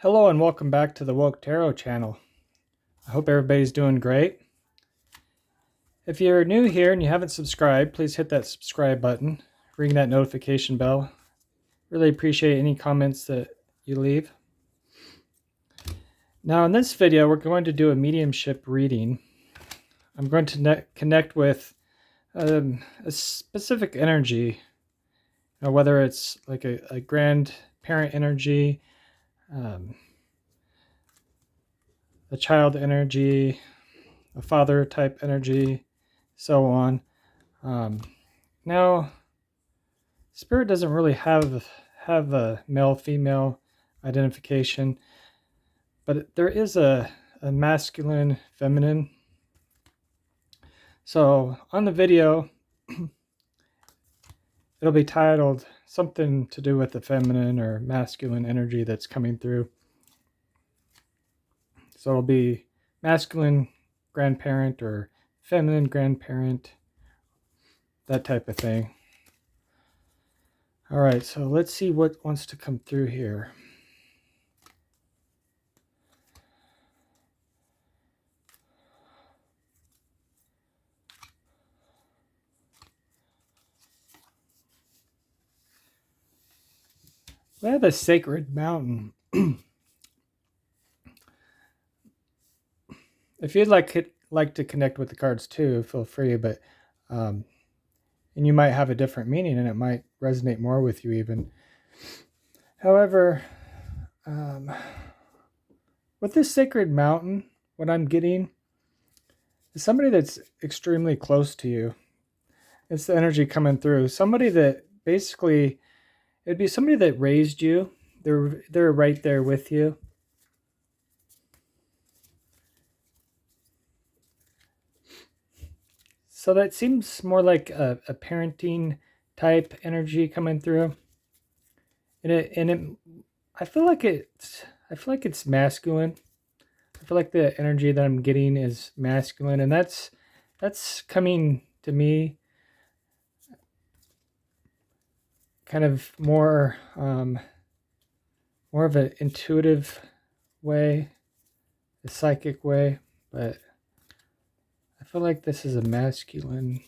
Hello and welcome back to the Woke Tarot channel. I hope everybody's doing great. If you're new here and you haven't subscribed, please hit that subscribe button, ring that notification bell. Really appreciate any comments that you leave. Now in this video, we're going to do a mediumship reading. I'm going to connect with a specific energy, whether it's like a grandparent energy, a child energy, a father type energy, so on. Now, Spirit doesn't really have a male-female identification, but there is a masculine, feminine. So on the video, it'll be titled something to do with the feminine or masculine energy that's coming through. So it'll be masculine grandparent or feminine grandparent, that type of thing. All right, so let's see what wants to come through here. We have a sacred mountain. If you'd like to connect with the cards too, feel free, but and you might have a different meaning and it might resonate more with you even. However, with this sacred mountain, what I'm getting is somebody that's extremely close to you. It's the energy coming through. Somebody that basically, it'd be somebody that raised you. They're right there with you. So that seems more like a parenting type energy coming through. I feel like it's masculine. I feel like the energy that I'm getting is masculine, and that's coming to me kind of more of an intuitive way, a psychic way, but I feel like this is a masculine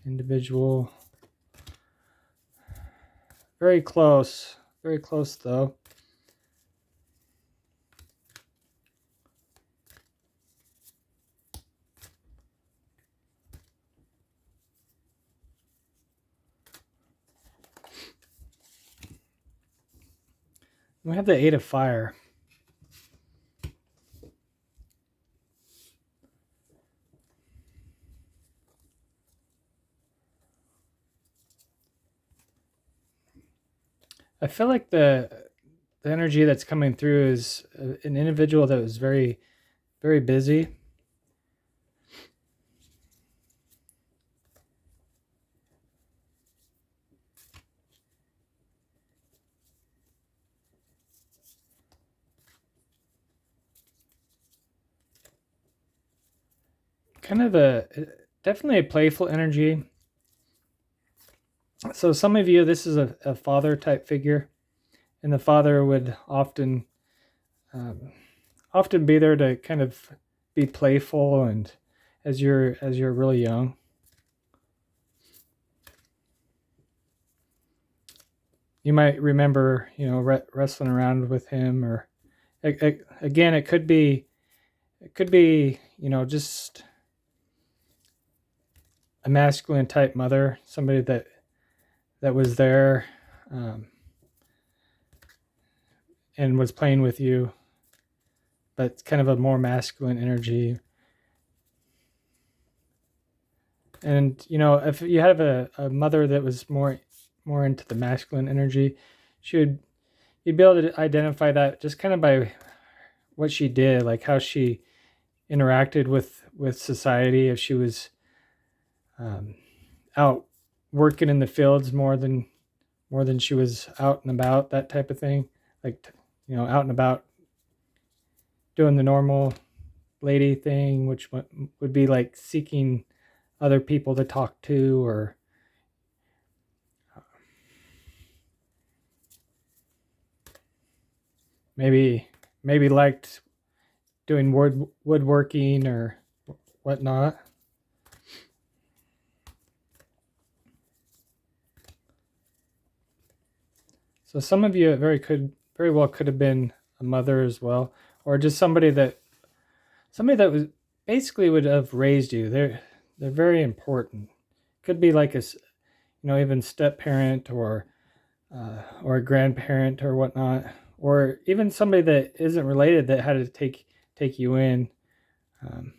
individual. Very close though. We have the Eight of Fire. I feel like the energy that's coming through is an individual that was very, very busy. Kind of definitely a playful energy. So some of you, this is a father type figure, and the father would often be there to kind of be playful, and as you're really young. You might remember, wrestling around with him, or again, it could be, just a masculine type mother, somebody that was there and was playing with you, but kind of a more masculine energy. And if you have a mother that was more into the masculine energy, you'd be able to identify that just kind of by what she did, like how she interacted with society. If she was out working in the fields more than she was out and about, that type of thing, like out and about doing the normal lady thing, which would be like seeking other people to talk to, or maybe liked doing woodworking or whatnot. So some of you very well could have been a mother as well, or just somebody that was basically would have raised you. They're very important. Could be like even step parent or a grandparent or whatnot, or even somebody that isn't related that had to take you in. Um,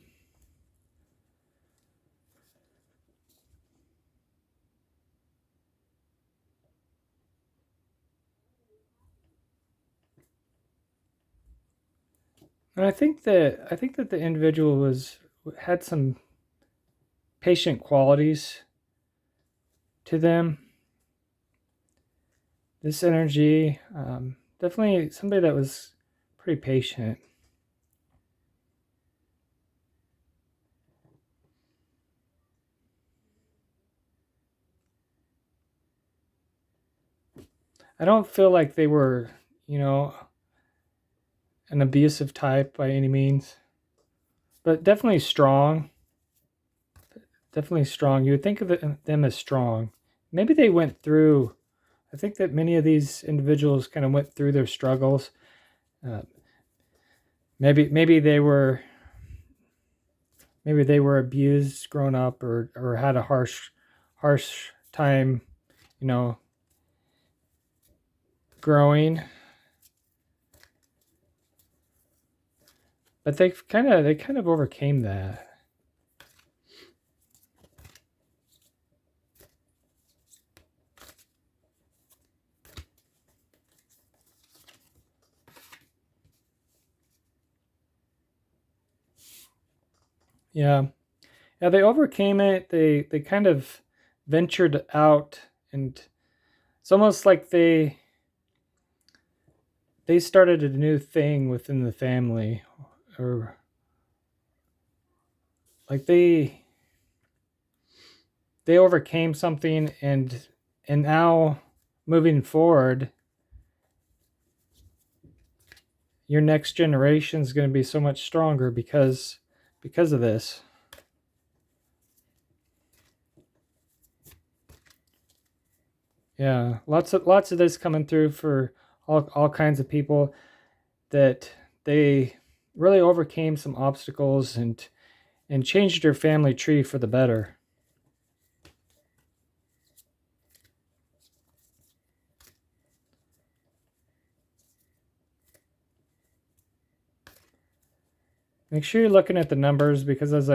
and I think that the individual had some patient qualities to them. This energy, definitely somebody that was pretty patient. I don't feel like they were, you know, an abusive type by any means, but definitely strong. Definitely strong. You would think of them as strong. Maybe they went through. I think that many of these individuals kind of went through their struggles. Uh, maybe they were abused growing up, or had a harsh time, you know, growing. But they kind of overcame that. Yeah. Yeah, they overcame it. They kind of ventured out, and it's almost like they started a new thing within the family, or like they overcame something, and now moving forward, your next generation is going to be so much stronger because of this. Yeah, lots of this coming through for all kinds of people, that they really overcame some obstacles and changed their family tree for the better. Make sure you're looking at the numbers, because as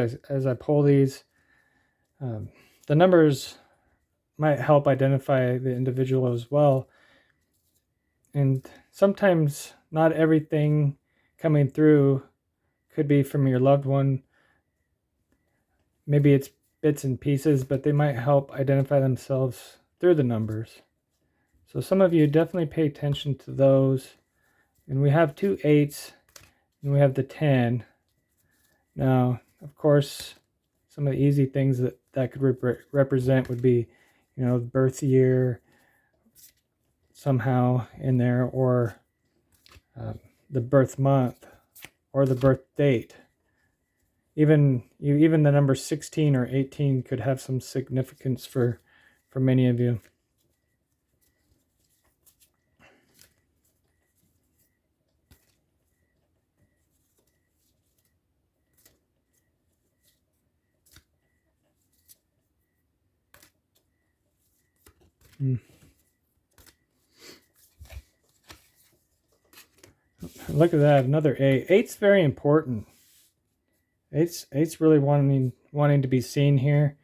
I pull these, um, the numbers might help identify the individual as well. And sometimes not everything coming through could be from your loved one. Maybe it's bits and pieces, but they might help identify themselves through the numbers. So some of you definitely pay attention to those. And we have 2 8s, and we have the 10. Now, of course, some of the easy things that could represent would be, the birth year somehow in there, or the birth month, or the birth date. Even the number 16 or 18 could have some significance for many of you. Look at that, another 8. 8's very important. Eight's really wanting to be seen here.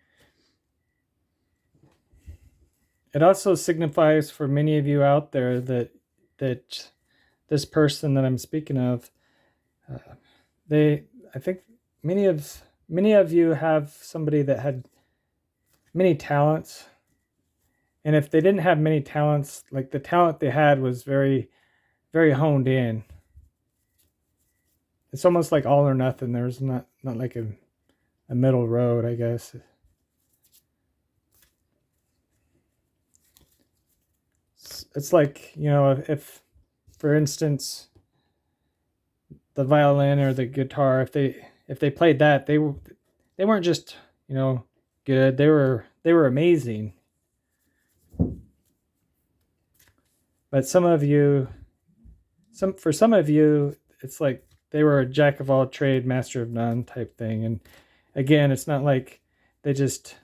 It also signifies for many of you out there that this person that I'm speaking of, I think many of you have somebody that had many talents, and if they didn't have many talents, like the talent they had was very very honed in. It's almost like all or nothing. There's not like a middle road, I guess. It's like, if for instance, violin or the guitar, if they played that, they weren't just, good. They were amazing. But for some of you, it's like they were a jack of all trade, master of none type thing. And again, it's not like they just,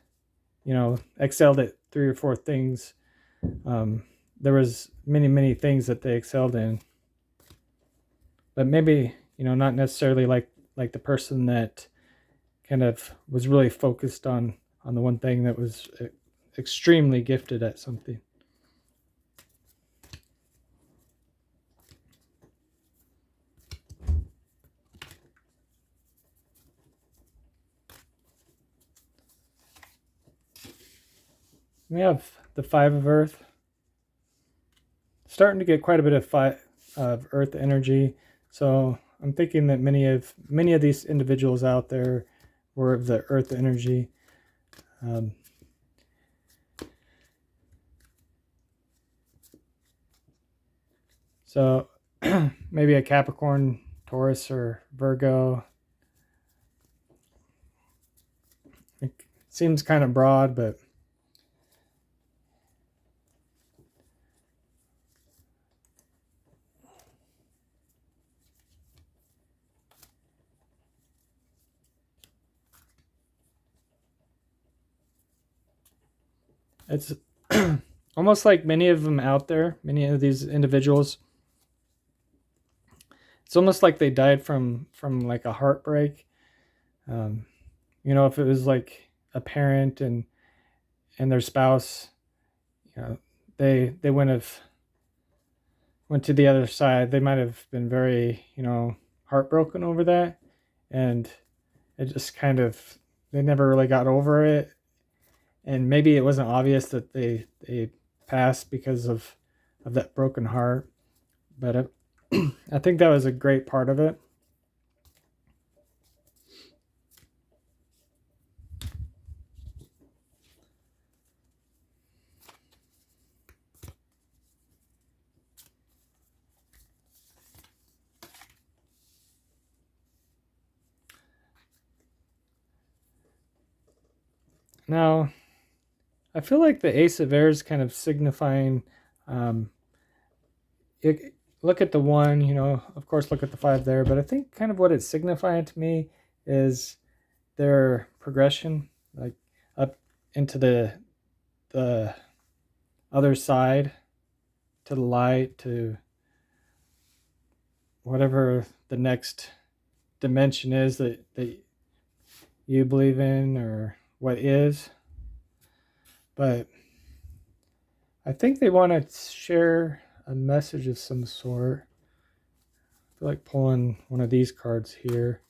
excelled at three or four things. There was many things that they excelled in, but maybe, not necessarily like the person that kind of was really focused on the one thing, that was extremely gifted at something. We have the Five of Earth. Starting to get quite a bit of Earth energy. So I'm thinking that many of these individuals out there were of the Earth energy. So maybe a Capricorn, Taurus, or Virgo. It seems kind of broad, but it's almost like many of them out there, many of these individuals, it's almost like they died from like a heartbreak. If it was like a parent and their spouse, they went to the other side, they might have been very, heartbroken over that, and it just kind of, they never really got over it, and maybe it wasn't obvious that they passed because of that broken heart, but I think that was a great part of it. Now, I feel like the Ace of Air is kind of signifying, look at the one, of course, look at the five there, but I think kind of what it's signifying to me is their progression, like up into the other side, to the light, to whatever the next dimension is that you believe in, or what is. But I think they want to share a message of some sort. I feel like pulling one of these cards here.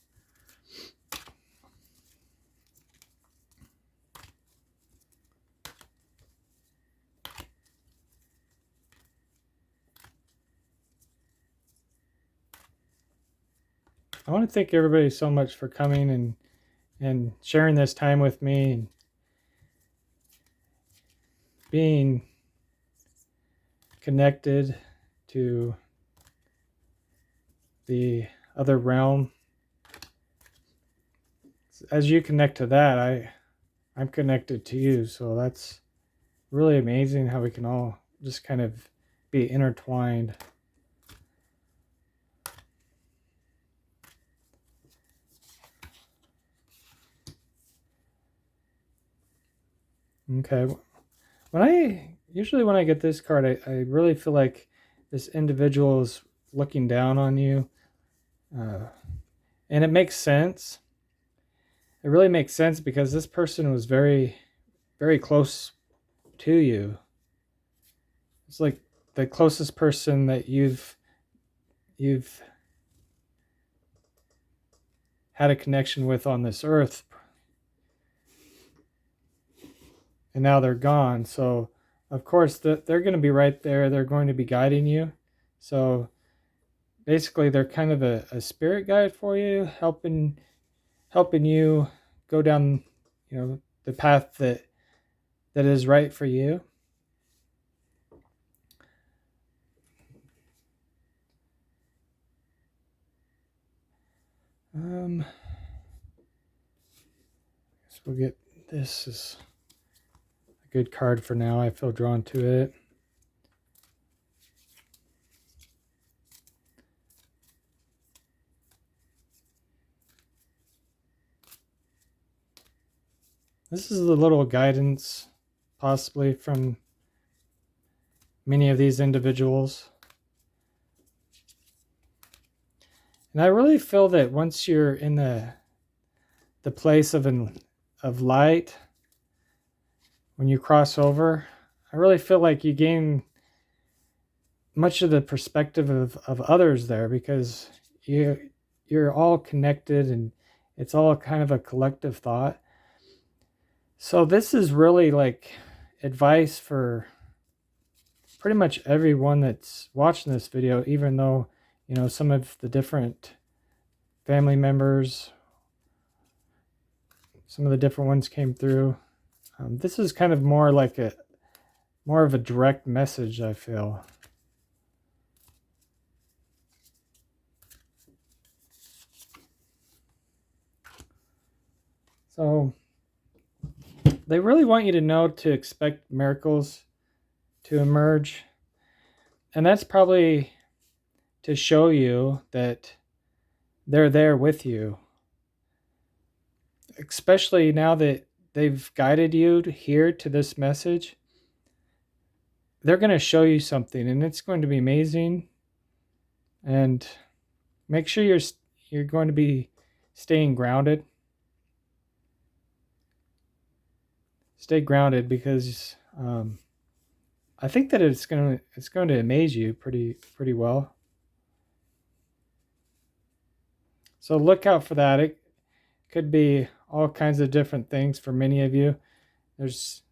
I want to thank everybody so much for coming and sharing this time with me, and being connected to the other realm. As you connect to that, I'm connected to you. So that's really amazing how we can all just kind of be intertwined. Okay. When I get this card, I really feel like this individual is looking down on you. And it makes sense. It really makes sense, because this person was very, very close to you. It's like the closest person that you've had a connection with on this earth, and now they're gone. So of course they're going to be right there. They're going to be guiding you. So basically they're kind of a spirit guide for you, helping you go down, the path that is right for you. So we'll get this is a good card for now. I feel drawn to it. This is a little guidance, possibly from many of these individuals. And I really feel that once you're in the place of light, when you cross over, I really feel like you gain much of the perspective of others there, because you're all connected and it's all kind of a collective thought. So this is really like advice for pretty much everyone that's watching this video, even though, you know, some of the different family members, some of the different ones came through. This is kind of more like more of a direct message, I feel. So they really want you to know to expect miracles to emerge. And that's probably to show you that they're there with you. Especially now that they've guided you here to this message, they're going to show you something, and it's going to be amazing. And make sure you're going to be staying grounded. Stay grounded, because I think that it's going to amaze you pretty well. So look out for that. It could be all kinds of different things for many of you. There's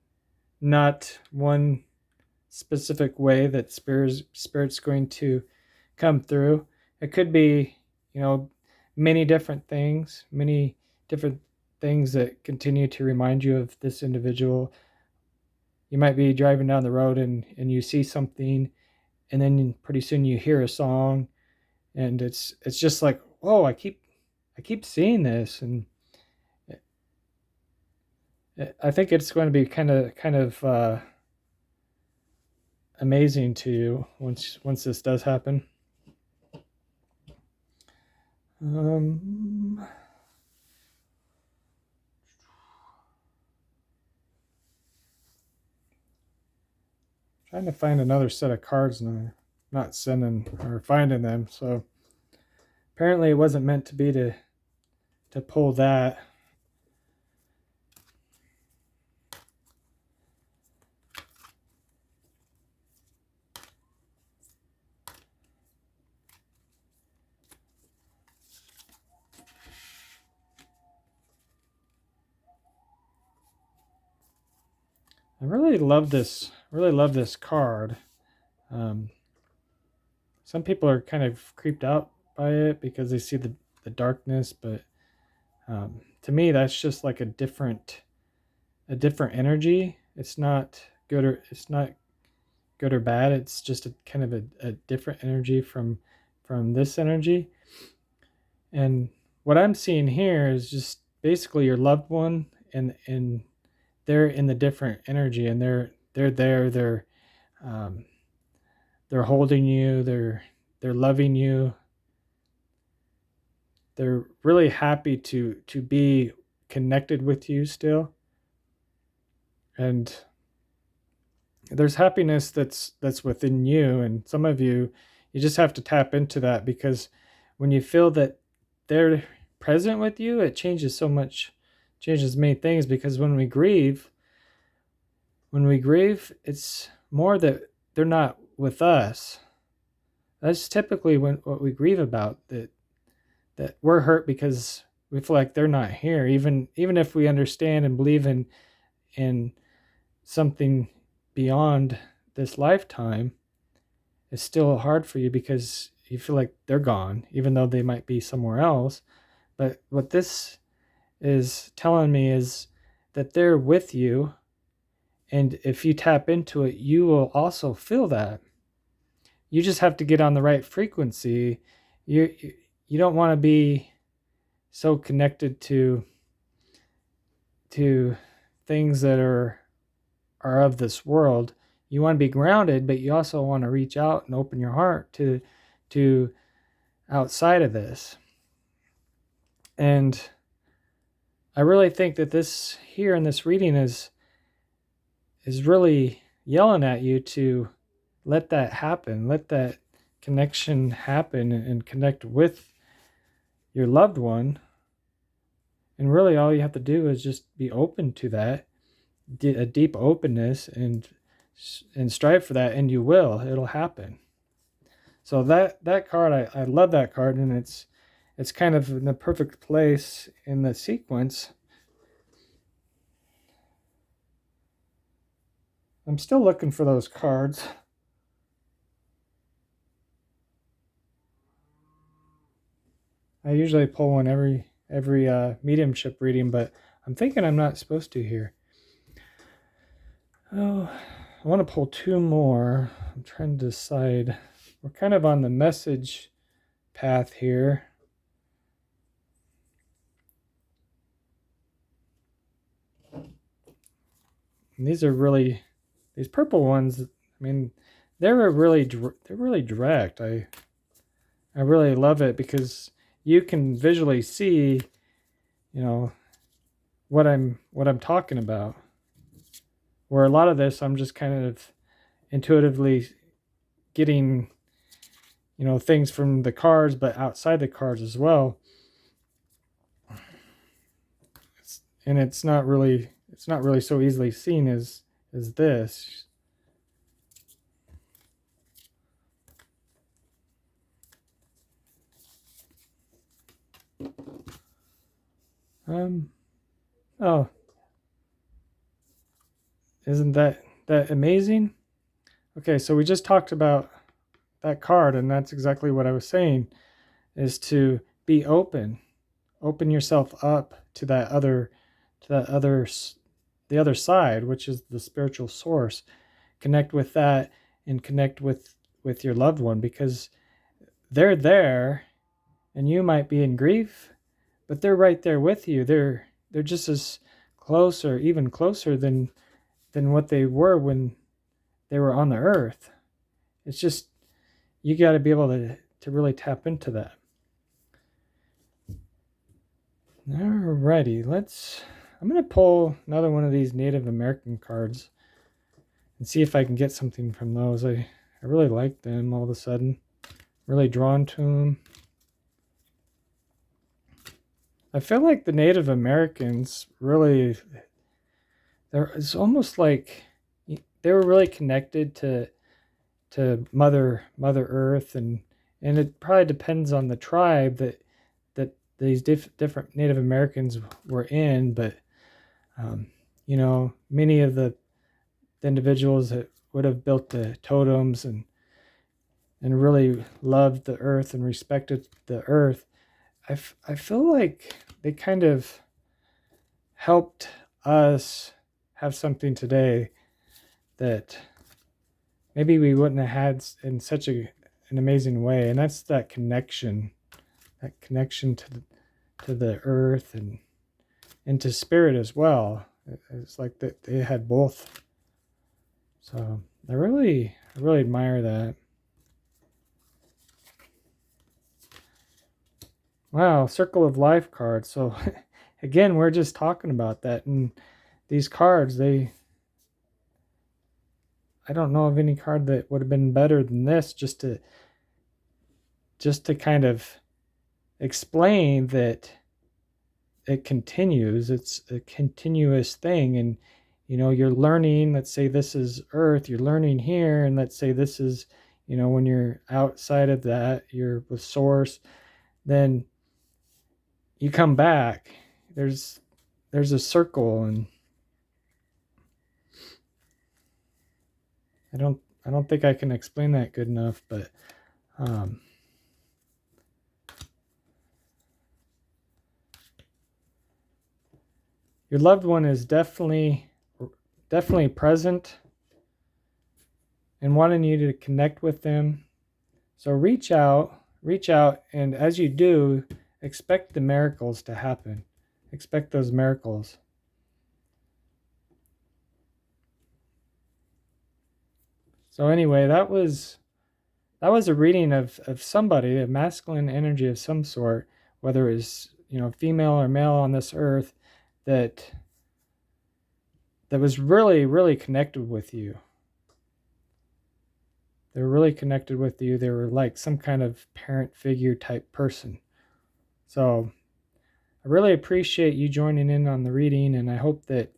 not one specific way that spirit's going to come through. It could be, you know, many different things that continue to remind you of this individual. You might be driving down the road and you see something, and then pretty soon you hear a song, and it's just like, whoa, I keep seeing this. And I think it's going to be kind of amazing to you once this does happen. Trying to find another set of cards, and I'm not sending or finding them. So apparently it wasn't meant to be to pull that. I really love this card. Some people are kind of creeped out by it because they see the darkness, but to me that's just like a different energy. It's not good or bad. It's just a kind of a different energy from this energy. And what I'm seeing here is just basically your loved one, and they're in the different energy, and they're there. They're holding you. They're loving you. They're really happy to be connected with you still. And there's happiness that's within you, and some of you just have to tap into that, because when you feel that they're present with you, it changes many things. Because when we grieve, it's more that they're not with us. That's typically what we grieve about, that we're hurt because we feel like they're not here, even if we understand and believe in something beyond this lifetime. It's still hard for you because you feel like they're gone, even though they might be somewhere else. But what this is telling me is that they're with you, and if you tap into it, you will also feel that. You just have to get on the right frequency. You don't want to be so connected to things that are of this world. You want to be grounded, but you also want to reach out and open your heart to outside of this. And I really think that this here in this reading is really yelling at you to let that happen, let that connection happen, and connect with your loved one. And really all you have to do is just be open to that, a deep openness, and strive for that, and you will. It'll happen. So that card, I love that card, and it's kind of in the perfect place in the sequence. I'm still looking for those cards. I usually pull one every mediumship reading, but I'm thinking I'm not supposed to here. Oh, I want to pull two more. I'm trying to decide. We're kind of on the message path here. And these purple ones, I mean, they're really direct. I really love it because you can visually see, what I'm talking about. Where a lot of this, I'm just kind of intuitively getting, things from the cards, but outside the cards as well. It's not really so easily seen as this. Oh, isn't that amazing? Okay, so we just talked about that card, and that's exactly what I was saying, is to be open yourself up to the other side, which is the spiritual source. Connect with that, and connect with your loved one, because they're there, and you might be in grief, but they're right there with you. They're just as close, or even closer than what they were when they were on the earth. It's just, you got to be able to really tap into that. Alrighty, I'm going to pull another one of these Native American cards and see if I can get something from those. I really like them all of a sudden. Really drawn to them. I feel like the Native Americans really, it's almost like they were really connected to Mother Earth, and it probably depends on the tribe that these different Native Americans were in, but many of the individuals that would have built the totems and really loved the earth and respected the earth, I feel like they kind of helped us have something today that maybe we wouldn't have had in such an amazing way. And that's that connection to the earth and to spirit as well. It's like that they had both. So I really admire that. Wow, Circle of Life card. So again, we're just talking about that, and these cards, I don't know of any card that would have been better than this, just to kind of explain that it continues. It's a continuous thing, and you're learning. Let's say this is Earth, you're learning here, and let's say this is, when you're outside of that, you're with Source, then you come back. There's a circle, and I don't think I can explain that good enough, but your loved one is definitely present and wanting you to connect with them. So reach out, and as you do, expect the miracles to happen. Expect those miracles. So anyway, that was a reading of somebody, a masculine energy of some sort, whether it's, female or male on this earth, that was really, really connected with you. They were really connected with you. They were like some kind of parent figure type person. So I really appreciate you joining in on the reading, and I hope that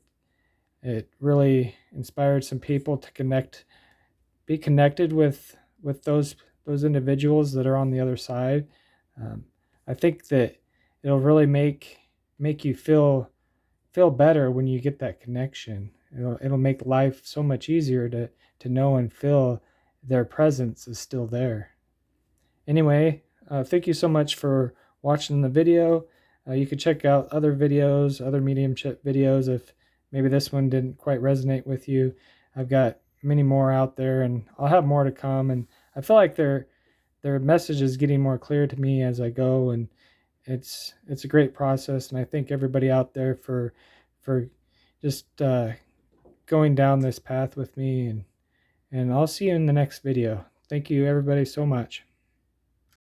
it really inspired some people to be connected with those individuals that are on the other side. I think that it'll really make you feel better when you get that connection. It'll make life so much easier to know and feel their presence is still there. Anyway, thank you so much for watching the video. You can check out other videos, other mediumship videos, if maybe this one didn't quite resonate with you. I've got many more out there, and I'll have more to come. And I feel like their message is getting more clear to me as I go, and it's a great process. And I thank everybody out there for just going down this path with me. And I'll see you in the next video. Thank you, everybody, so much.